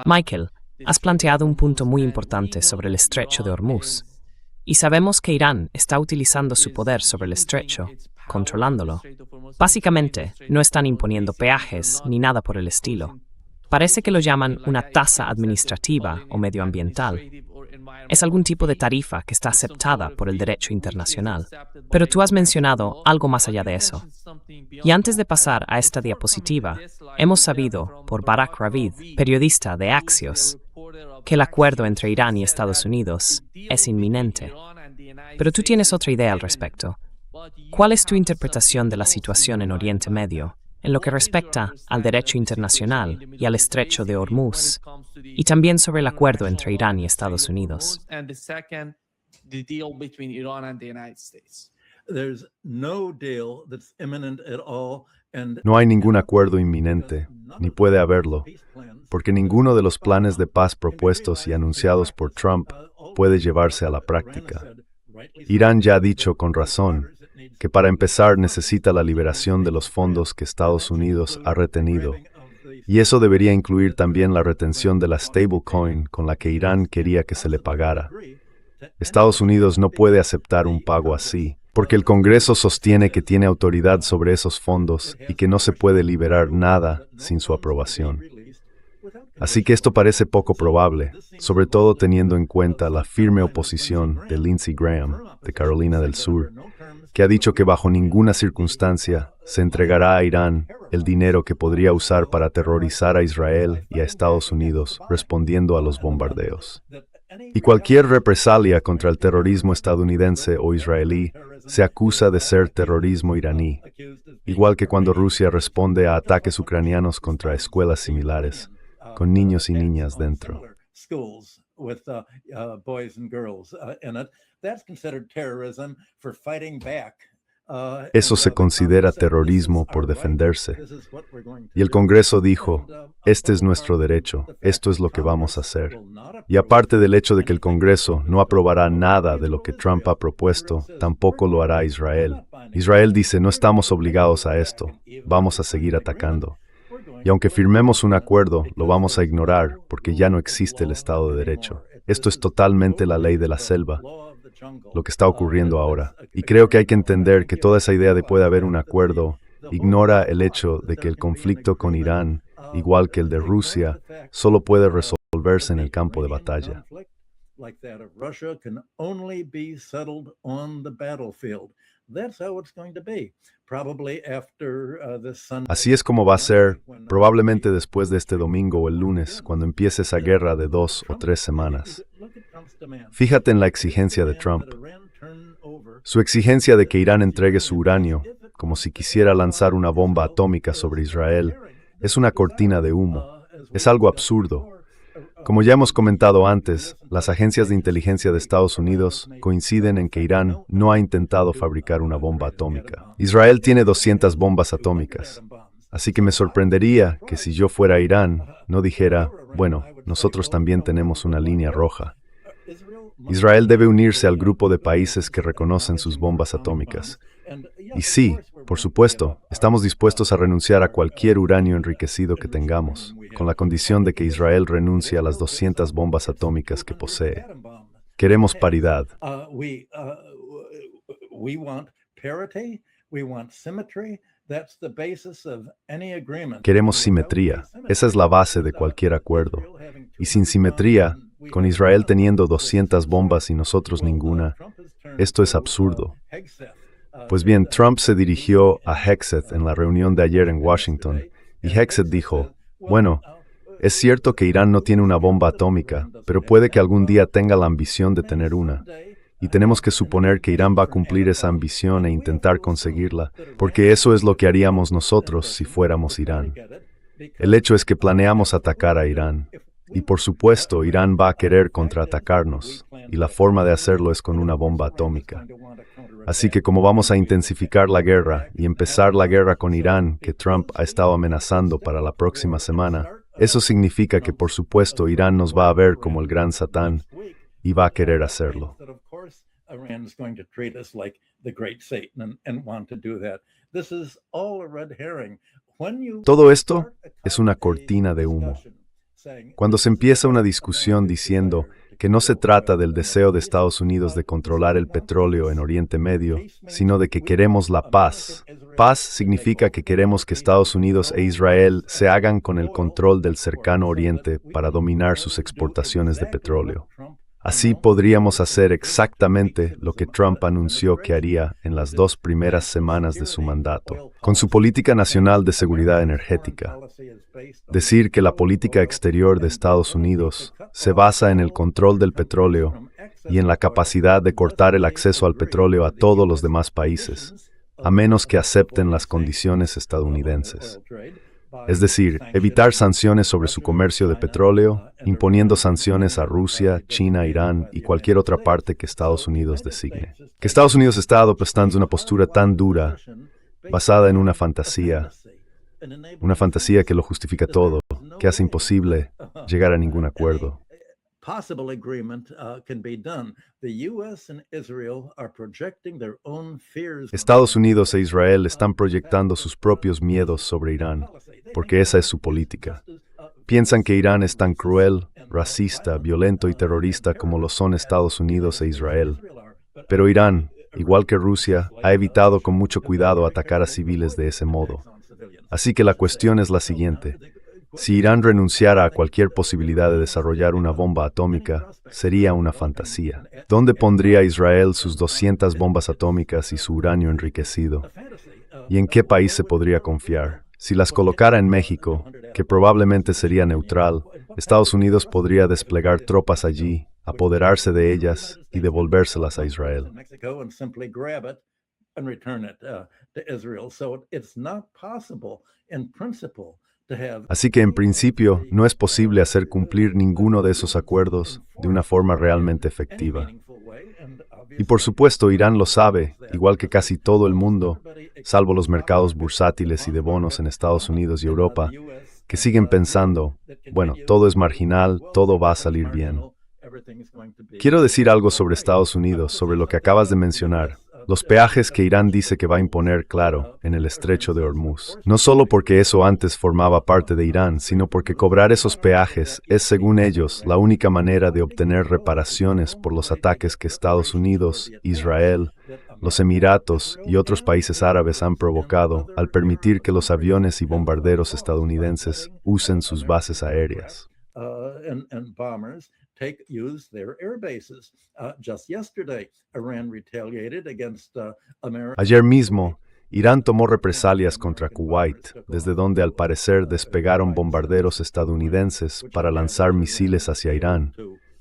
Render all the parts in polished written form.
Michael, has planteado un punto muy importante sobre el estrecho de Hormuz. Y sabemos que Irán está utilizando su poder sobre el estrecho, controlándolo. Básicamente, no están imponiendo peajes ni nada por el estilo. Parece que lo llaman una tasa administrativa o medioambiental. Es algún tipo de tarifa que está aceptada por el derecho internacional. Pero tú has mencionado algo más allá de eso. Y antes de pasar a esta diapositiva, hemos sabido, por Barak Ravid, periodista de Axios, que el acuerdo entre Irán y Estados Unidos es inminente. Pero tú tienes otra idea al respecto. ¿Cuál es tu interpretación de la situación en Oriente Medio, en lo que respecta al derecho internacional y al estrecho de Hormuz, y también sobre el acuerdo entre Irán y Estados Unidos? No hay ningún acuerdo inminente, ni puede haberlo, porque ninguno de los planes de paz propuestos y anunciados por Trump puede llevarse a la práctica. Irán ya ha dicho con razón que para empezar necesita la liberación de los fondos que Estados Unidos ha retenido, y eso debería incluir también la retención de la stablecoin con la que Irán quería que se le pagara. Estados Unidos no puede aceptar un pago así, porque el Congreso sostiene que tiene autoridad sobre esos fondos y que no se puede liberar nada sin su aprobación. Así que esto parece poco probable, sobre todo teniendo en cuenta la firme oposición de Lindsey Graham, de Carolina del Sur, que ha dicho que bajo ninguna circunstancia se entregará a Irán el dinero que podría usar para aterrorizar a Israel y a Estados Unidos respondiendo a los bombardeos. Y cualquier represalia contra el terrorismo estadounidense o israelí se acusa de ser terrorismo iraní, igual que cuando Rusia responde a ataques ucranianos contra escuelas similares, con niños y niñas dentro. Eso se considera terrorismo por defenderse. Y el Congreso dijo, este es nuestro derecho, esto es lo que vamos a hacer. Y aparte del hecho de que el Congreso no aprobará nada de lo que Trump ha propuesto, tampoco lo hará Israel. Israel dice, no estamos obligados a esto, vamos a seguir atacando. Y aunque firmemos un acuerdo, lo vamos a ignorar porque ya no existe el Estado de Derecho. Esto es totalmente la ley de la selva, lo que está ocurriendo ahora. Y creo que hay que entender que toda esa idea de puede haber un acuerdo ignora el hecho de que el conflicto con Irán, igual que el de Rusia, solo puede resolverse en el campo de batalla. Así es como va a ser, probablemente después de este domingo o el lunes, cuando empiece esa guerra de 2 o 3 semanas. Fíjate en la exigencia de Trump. Su exigencia de que Irán entregue su uranio, como si quisiera lanzar una bomba atómica sobre Israel, es una cortina de humo. Es algo absurdo. Como ya hemos comentado antes, las agencias de inteligencia de Estados Unidos coinciden en que Irán no ha intentado fabricar una bomba atómica. Israel tiene 200 bombas atómicas. Así que me sorprendería que si yo fuera Irán, no dijera, bueno, nosotros también tenemos una línea roja. Israel debe unirse al grupo de países que reconocen sus bombas atómicas. Y sí, por supuesto, estamos dispuestos a renunciar a cualquier uranio enriquecido que tengamos, con la condición de que Israel renuncie a las 200 bombas atómicas que posee. Queremos paridad. Queremos simetría. Esa es la base de cualquier acuerdo. Y sin simetría, con Israel teniendo 200 bombas y nosotros ninguna, esto es absurdo. Pues bien, Trump se dirigió a Hegseth en la reunión de ayer en Washington, y Hegseth dijo, bueno, es cierto que Irán no tiene una bomba atómica, pero puede que algún día tenga la ambición de tener una. Y tenemos que suponer que Irán va a cumplir esa ambición e intentar conseguirla, porque eso es lo que haríamos nosotros si fuéramos Irán. El hecho es que planeamos atacar a Irán. Y por supuesto, Irán va a querer contraatacarnos, y la forma de hacerlo es con una bomba atómica. Así que como vamos a intensificar la guerra y empezar la guerra con Irán, que Trump ha estado amenazando para la próxima semana, eso significa que por supuesto Irán nos va a ver como el gran Satán y va a querer hacerlo. Todo esto es una cortina de humo. Cuando se empieza una discusión diciendo que no se trata del deseo de Estados Unidos de controlar el petróleo en Oriente Medio, sino de que queremos la paz. Paz significa que queremos que Estados Unidos e Israel se hagan con el control del cercano Oriente para dominar sus exportaciones de petróleo. Así podríamos hacer exactamente lo que Trump anunció que haría en las 2 primeras semanas de su mandato, con su política nacional de seguridad energética. Decir que la política exterior de Estados Unidos se basa en el control del petróleo y en la capacidad de cortar el acceso al petróleo a todos los demás países, a menos que acepten las condiciones estadounidenses. Es decir, evitar sanciones sobre su comercio de petróleo, imponiendo sanciones a Rusia, China, Irán y cualquier otra parte que Estados Unidos designe. Que Estados Unidos está adoptando una postura tan dura, basada en una fantasía que lo justifica todo, que hace imposible llegar a ningún acuerdo. Estados Unidos e Israel están proyectando sus propios miedos sobre Irán, porque esa es su política. Piensan que Irán es tan cruel, racista, violento y terrorista como lo son Estados Unidos e Israel. Pero Irán, igual que Rusia, ha evitado con mucho cuidado atacar a civiles de ese modo. Así que la cuestión es la siguiente. Si Irán renunciara a cualquier posibilidad de desarrollar una bomba atómica, sería una fantasía. ¿Dónde pondría Israel sus 200 bombas atómicas y su uranio enriquecido? ¿Y en qué país se podría confiar? Si las colocara en México, que probablemente sería neutral, Estados Unidos podría desplegar tropas allí, apoderarse de ellas y devolvérselas a Israel. Así que en principio no es posible hacer cumplir ninguno de esos acuerdos de una forma realmente efectiva. Y por supuesto Irán lo sabe, igual que casi todo el mundo, salvo los mercados bursátiles y de bonos en Estados Unidos y Europa, que siguen pensando, bueno, todo es marginal, todo va a salir bien. Quiero decir algo sobre Estados Unidos, sobre lo que acabas de mencionar. Los peajes que Irán dice que va a imponer, claro, en el estrecho de Hormuz. No solo porque eso antes formaba parte de Irán, sino porque cobrar esos peajes es, según ellos, la única manera de obtener reparaciones por los ataques que Estados Unidos, Israel, los Emiratos y otros países árabes han provocado al permitir que los aviones y bombarderos estadounidenses usen sus bases aéreas. Use their air bases. Just yesterday, Iran retaliated against America. Ayer mismo, Irán tomó represalias contra Kuwait, desde donde al parecer despegaron bombarderos estadounidenses para lanzar misiles hacia Irán,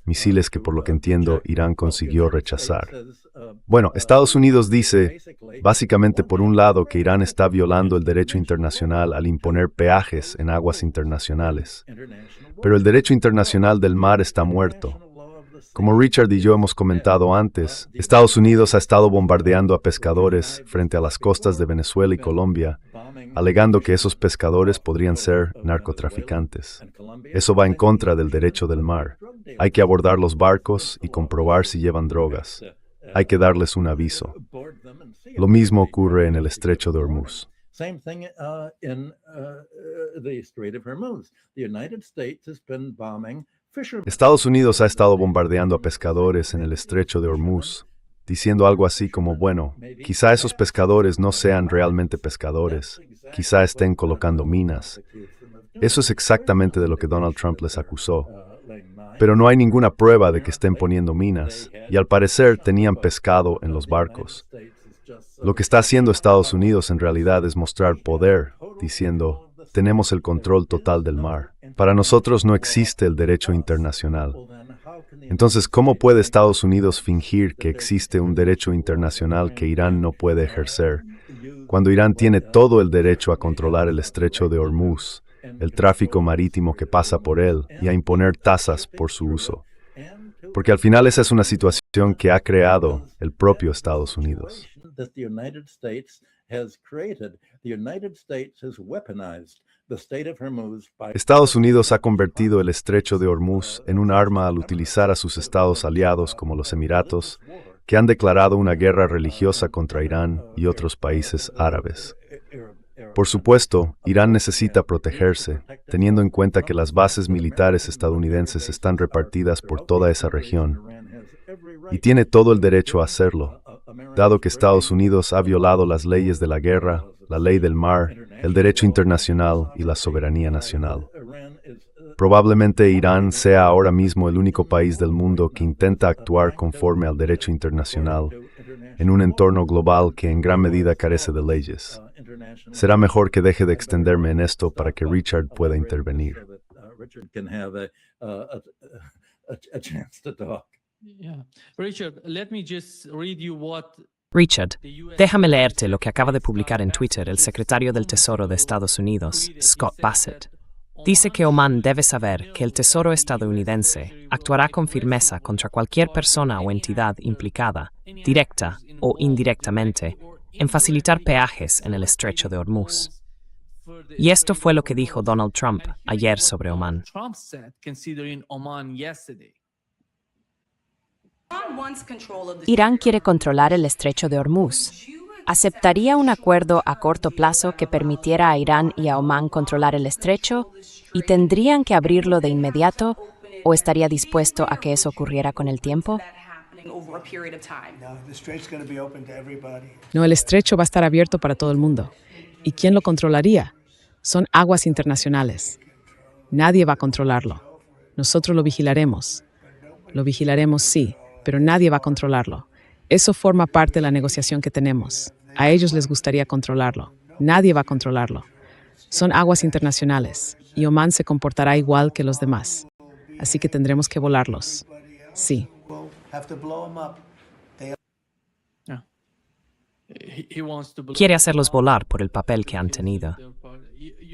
misiles que por lo que entiendo Irán consiguió rechazar. Bueno, Estados Unidos dice, básicamente por un lado, que Irán está violando el derecho internacional al imponer peajes en aguas internacionales. Pero el derecho internacional del mar está muerto. Como Richard y yo hemos comentado antes, Estados Unidos ha estado bombardeando a pescadores frente a las costas de Venezuela y Colombia, alegando que esos pescadores podrían ser narcotraficantes. Eso va en contra del derecho del mar. Hay que abordar los barcos y comprobar si llevan drogas. Hay que darles un aviso. Lo mismo ocurre en el estrecho de Hormuz. Same thing in the Strait of Hormuz. The United States has been bombing fishermen. Estados Unidos ha estado bombardeando a pescadores en el estrecho de Hormuz, diciendo algo así como, bueno, quizá esos pescadores no sean realmente pescadores, quizá estén colocando minas. Eso es exactamente de lo que Donald Trump les acusó. Pero no hay ninguna prueba de que estén poniendo minas, y al parecer tenían pescado en los barcos. Lo que está haciendo Estados Unidos en realidad es mostrar poder, diciendo, tenemos el control total del mar. Para nosotros no existe el derecho internacional. Entonces, ¿cómo puede Estados Unidos fingir que existe un derecho internacional que Irán no puede ejercer, cuando Irán tiene todo el derecho a controlar el estrecho de Hormuz, el tráfico marítimo que pasa por él, y a imponer tasas por su uso? Porque al final esa es una situación que ha creado el propio Estados Unidos. Estados Unidos ha convertido el estrecho de Hormuz en un arma al utilizar a sus estados aliados como los Emiratos, que han declarado una guerra religiosa contra Irán y otros países árabes. Por supuesto, Irán necesita protegerse, teniendo en cuenta que las bases militares estadounidenses están repartidas por toda esa región, y tiene todo el derecho a hacerlo, dado que Estados Unidos ha violado las leyes de la guerra, la ley del mar, el derecho internacional y la soberanía nacional. Probablemente Irán sea ahora mismo el único país del mundo que intenta actuar conforme al derecho internacional en un entorno global que en gran medida carece de leyes. Será mejor que deje de extenderme en esto para que Richard pueda intervenir. Richard, déjame leerte lo que acaba de publicar en Twitter el secretario del Tesoro de Estados Unidos, Scott Bassett. Dice que Omán debe saber que el Tesoro estadounidense actuará con firmeza contra cualquier persona o entidad implicada, directa o indirectamente, en facilitar peajes en el estrecho de Hormuz. Y esto fue lo que dijo Donald Trump ayer sobre Omán. Irán quiere controlar el estrecho de Hormuz. ¿Aceptaría un acuerdo a corto plazo que permitiera a Irán y a Omán controlar el estrecho y tendrían que abrirlo de inmediato o estaría dispuesto a que eso ocurriera con el tiempo? No, el estrecho va a estar abierto para todo el mundo. ¿Y quién lo controlaría? Son aguas internacionales. Nadie va a controlarlo. Nosotros lo vigilaremos. Lo vigilaremos, sí, pero nadie va a controlarlo. Eso forma parte de la negociación que tenemos. A ellos les gustaría controlarlo. Nadie va a controlarlo. Son aguas internacionales y Omán se comportará igual que los demás. Así que tendremos que volarlos. Sí. Quiere hacerlos volar por el papel que han tenido.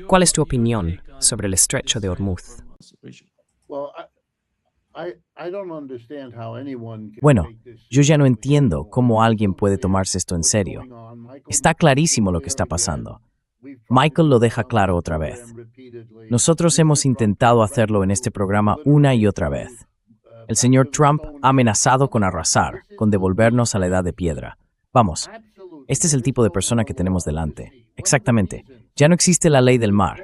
¿Cuál es tu opinión sobre el estrecho de Hormuz? Bueno, yo ya no entiendo cómo alguien puede tomarse esto en serio. Está clarísimo lo que está pasando. Michael lo deja claro otra vez. Nosotros hemos intentado hacerlo en este programa una y otra vez. El señor Trump ha amenazado con arrasar, con devolvernos a la edad de piedra. Vamos, este es el tipo de persona que tenemos delante. Exactamente. Ya no existe la ley del mar.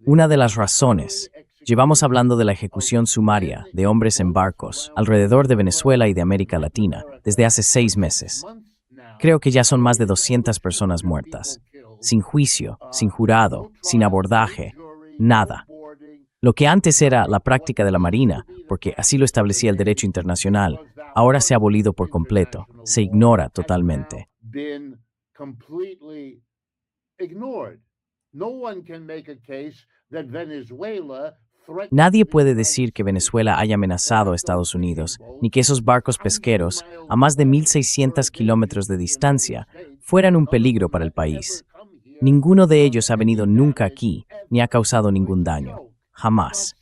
Una de las razones. Llevamos hablando de la ejecución sumaria de hombres en barcos alrededor de Venezuela y de América Latina desde hace 6 meses. Creo que ya son más de 200 personas muertas. Sin juicio, sin jurado, sin abordaje, nada. Lo que antes era la práctica de la Marina, porque así lo establecía el derecho internacional, ahora se ha abolido por completo, se ignora totalmente. Nadie puede decir que Venezuela haya amenazado a Estados Unidos, ni que esos barcos pesqueros, a más de 1.600 kilómetros de distancia, fueran un peligro para el país. Ninguno de ellos ha venido nunca aquí, ni ha causado ningún daño. Jamás.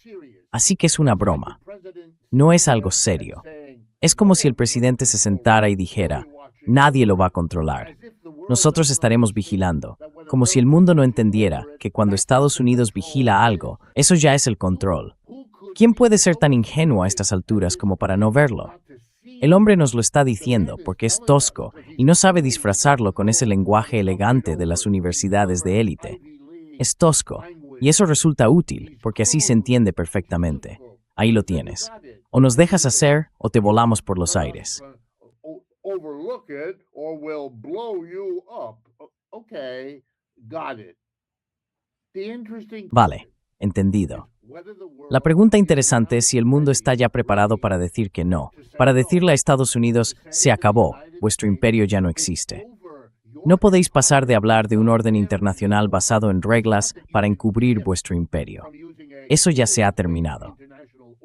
Así que es una broma. No es algo serio. Es como si el presidente se sentara y dijera, nadie lo va a controlar. Nosotros estaremos vigilando, como si el mundo no entendiera que cuando Estados Unidos vigila algo, eso ya es el control. ¿Quién puede ser tan ingenuo a estas alturas como para no verlo? El hombre nos lo está diciendo porque es tosco y no sabe disfrazarlo con ese lenguaje elegante de las universidades de élite. Es tosco, y eso resulta útil porque así se entiende perfectamente. Ahí lo tienes. O nos dejas hacer o te volamos por los aires. Vale, entendido. La pregunta interesante es si el mundo está ya preparado para decir que no, para decirle a Estados Unidos, se acabó, vuestro imperio ya no existe. No podéis pasar de hablar de un orden internacional basado en reglas para encubrir vuestro imperio. Eso ya se ha terminado.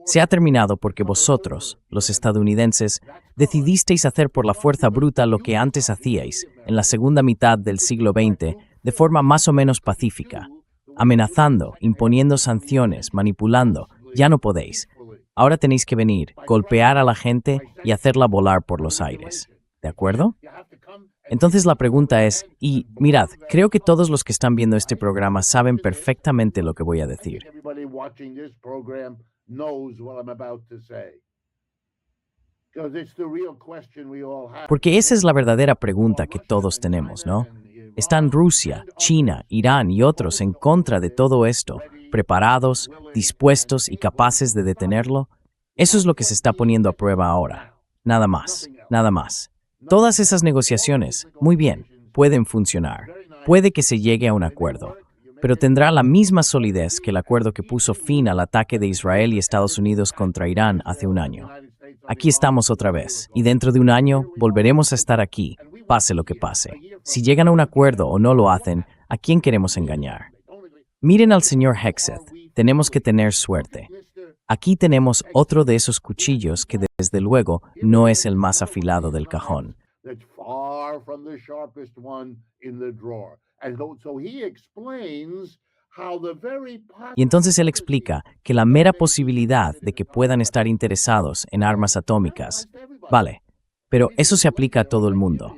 Se ha terminado porque vosotros, los estadounidenses, decidisteis hacer por la fuerza bruta lo que antes hacíais, en la segunda mitad del siglo XX, de forma más o menos pacífica. Amenazando, imponiendo sanciones, manipulando, ya no podéis. Ahora tenéis que venir, golpear a la gente y hacerla volar por los aires. ¿De acuerdo? Entonces la pregunta es, y mirad, creo que todos los que están viendo este programa saben perfectamente lo que voy a decir. Porque esa es la verdadera pregunta que todos tenemos, ¿no? ¿Están Rusia, China, Irán y otros en contra de todo esto, preparados, dispuestos y capaces de detenerlo? Eso es lo que se está poniendo a prueba ahora. Nada más, nada más. Todas esas negociaciones, muy bien, pueden funcionar. Puede que se llegue a un acuerdo, pero tendrá la misma solidez que el acuerdo que puso fin al ataque de Israel y Estados Unidos contra Irán hace un año. Aquí estamos otra vez, y dentro de un año volveremos a estar aquí, pase lo que pase. Si llegan a un acuerdo o no lo hacen, ¿a quién queremos engañar? Miren al señor Hegseth, tenemos que tener suerte. Aquí tenemos otro de esos cuchillos que desde luego no es el más afilado del cajón. Y entonces él explica que la mera posibilidad de que puedan estar interesados en armas atómicas, vale, pero eso se aplica a todo el mundo.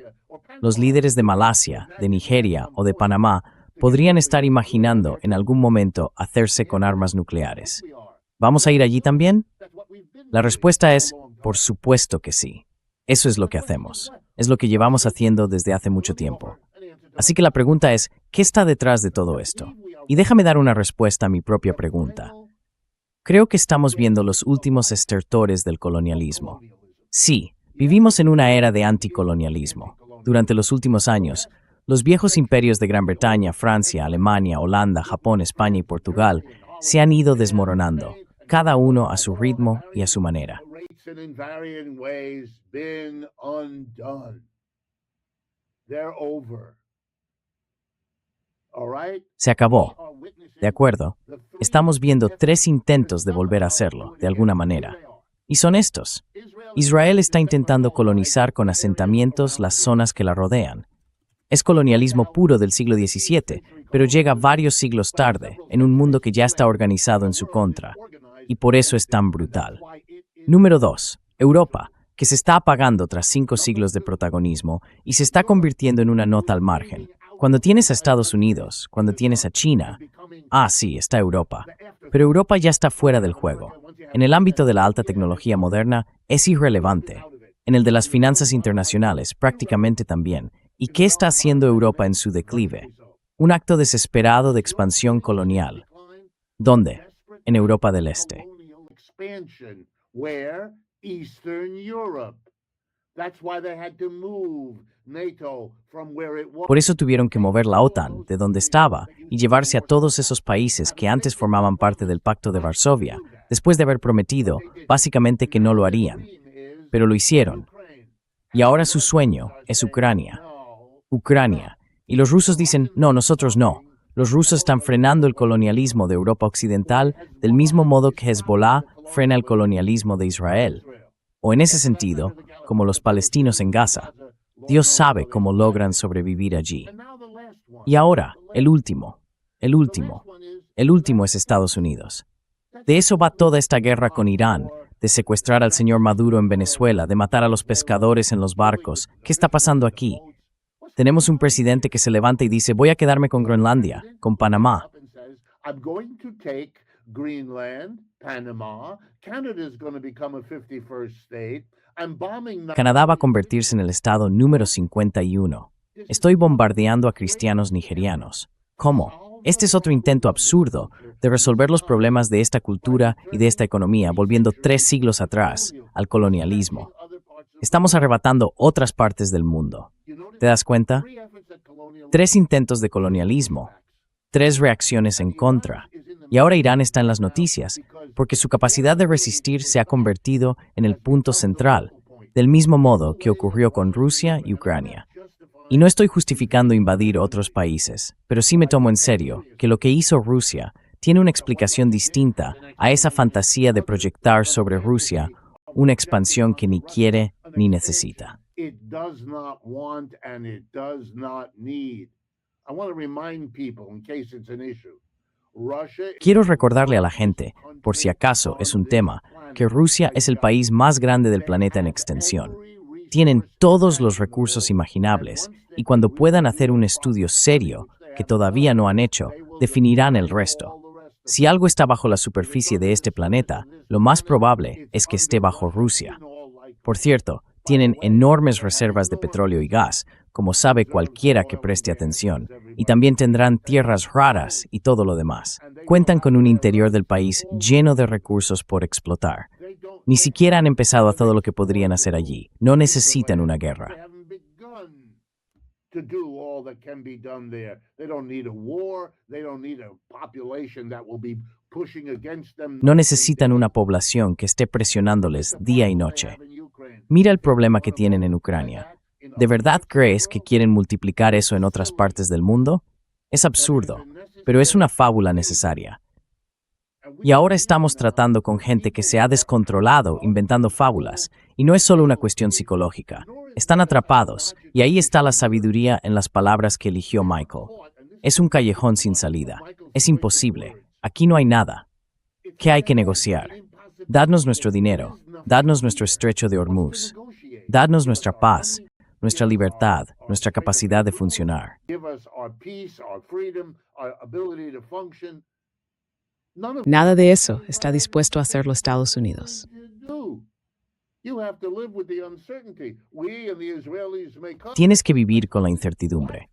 Los líderes de Malasia, de Nigeria o de Panamá podrían estar imaginando en algún momento hacerse con armas nucleares. ¿Vamos a ir allí también? La respuesta es, por supuesto que sí. Eso es lo que hacemos. Es lo que llevamos haciendo desde hace mucho tiempo. Así que la pregunta es, ¿qué está detrás de todo esto? Y déjame dar una respuesta a mi propia pregunta. Creo que estamos viendo los últimos estertores del colonialismo. Sí, vivimos en una era de anticolonialismo. Durante los últimos años, los viejos imperios de Gran Bretaña, Francia, Alemania, Holanda, Japón, España y Portugal se han ido desmoronando, cada uno a su ritmo y a su manera. Se acabó. ¿De acuerdo? Estamos viendo 3 intentos de volver a hacerlo, de alguna manera. Y son estos. Israel está intentando colonizar con asentamientos las zonas que la rodean. Es colonialismo puro del siglo XVII, pero llega varios siglos tarde, en un mundo que ya está organizado en su contra. Y por eso es tan brutal. Número 2. Europa, que se está apagando tras 5 siglos de protagonismo y se está convirtiendo en una nota al margen. Cuando tienes a Estados Unidos, cuando tienes a China, sí, está Europa. Pero Europa ya está fuera del juego. En el ámbito de la alta tecnología moderna, es irrelevante. En el de las finanzas internacionales, prácticamente también. ¿Y qué está haciendo Europa en su declive? Un acto desesperado de expansión colonial. ¿Dónde? En Europa del Este. Por eso tuvieron que mover la OTAN de donde estaba y llevarse a todos esos países que antes formaban parte del Pacto de Varsovia, después de haber prometido, básicamente, que no lo harían. Pero lo hicieron. Y ahora su sueño es Ucrania. Ucrania. Y los rusos dicen, no, nosotros no. Los rusos están frenando el colonialismo de Europa Occidental del mismo modo que Hezbollah frena el colonialismo de Israel. O en ese sentido, como los palestinos en Gaza. Dios sabe cómo logran sobrevivir allí. Y ahora, el último es Estados Unidos. De eso va toda esta guerra con Irán, de secuestrar al señor Maduro en Venezuela, de matar a los pescadores en los barcos. ¿Qué está pasando aquí? Tenemos un presidente que se levanta y dice, voy a quedarme con Groenlandia, con Panamá. Canadá va a convertirse en el estado número 51. Estoy bombardeando a cristianos nigerianos. ¿Cómo? Este es otro intento absurdo de resolver los problemas de esta cultura y de esta economía, volviendo 3 siglos atrás, al colonialismo. Estamos arrebatando otras partes del mundo. ¿Te das cuenta? 3 intentos de colonialismo, 3 reacciones en contra. Y ahora Irán está en las noticias, porque su capacidad de resistir se ha convertido en el punto central, del mismo modo que ocurrió con Rusia y Ucrania. Y no estoy justificando invadir otros países, pero sí me tomo en serio que lo que hizo Rusia tiene una explicación distinta a esa fantasía de proyectar sobre Rusia una expansión que ni quiere ni necesita. Quiero recordarle a la gente, por si acaso es un tema, que Rusia es el país más grande del planeta en extensión. Tienen todos los recursos imaginables y cuando puedan hacer un estudio serio, que todavía no han hecho, definirán el resto. Si algo está bajo la superficie de este planeta, lo más probable es que esté bajo Rusia. Por cierto, tienen enormes reservas de petróleo y gas, como sabe cualquiera que preste atención, y también tendrán tierras raras y todo lo demás. Cuentan con un interior del país lleno de recursos por explotar. Ni siquiera han empezado a todo lo que podrían hacer allí. No necesitan una guerra. No necesitan una población que esté presionándoles día y noche. Mira el problema que tienen en Ucrania. ¿De verdad crees que quieren multiplicar eso en otras partes del mundo? Es absurdo, pero es una fábula necesaria. Y ahora estamos tratando con gente que se ha descontrolado inventando fábulas, y no es solo una cuestión psicológica. Están atrapados, y ahí está la sabiduría en las palabras que eligió Michael. Es un callejón sin salida. Es imposible. Aquí no hay nada. ¿Qué hay que negociar? Dadnos nuestro dinero. Dadnos nuestro estrecho de Hormuz. Dadnos nuestra paz, nuestra libertad, nuestra capacidad de funcionar. Nada de eso está dispuesto a hacer los Estados Unidos. Tienes que vivir con la incertidumbre.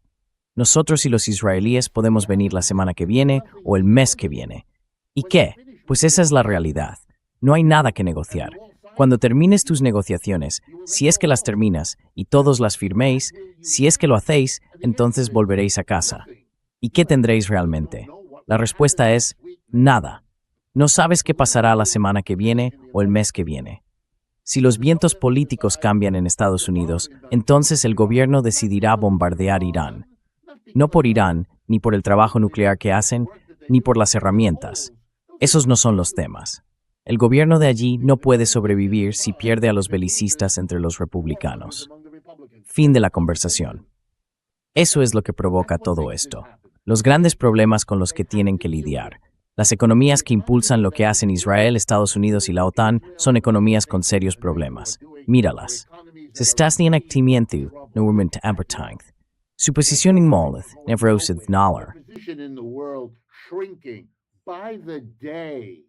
Nosotros y los israelíes podemos venir la semana que viene o el mes que viene. ¿Y qué? Pues esa es la realidad. No hay nada que negociar. Cuando termines tus negociaciones, si es que las terminas, y todos las firméis, si es que lo hacéis, entonces volveréis a casa. ¿Y qué tendréis realmente? La respuesta es nada. No sabes qué pasará la semana que viene o el mes que viene. Si los vientos políticos cambian en Estados Unidos, entonces el gobierno decidirá bombardear Irán. No por Irán, ni por el trabajo nuclear que hacen, ni por las herramientas. Esos no son los temas. El gobierno de allí no puede sobrevivir si pierde a los belicistas entre los republicanos. Fin de la conversación. Eso es lo que provoca todo esto. Los grandes problemas con los que tienen que lidiar. Las economías que impulsan lo que hacen Israel, Estados Unidos y la OTAN son economías con serios problemas. Míralas. Se stasnian actimiento no urment ampertangt. Su posición inmolith nevrosid nalar. By the day.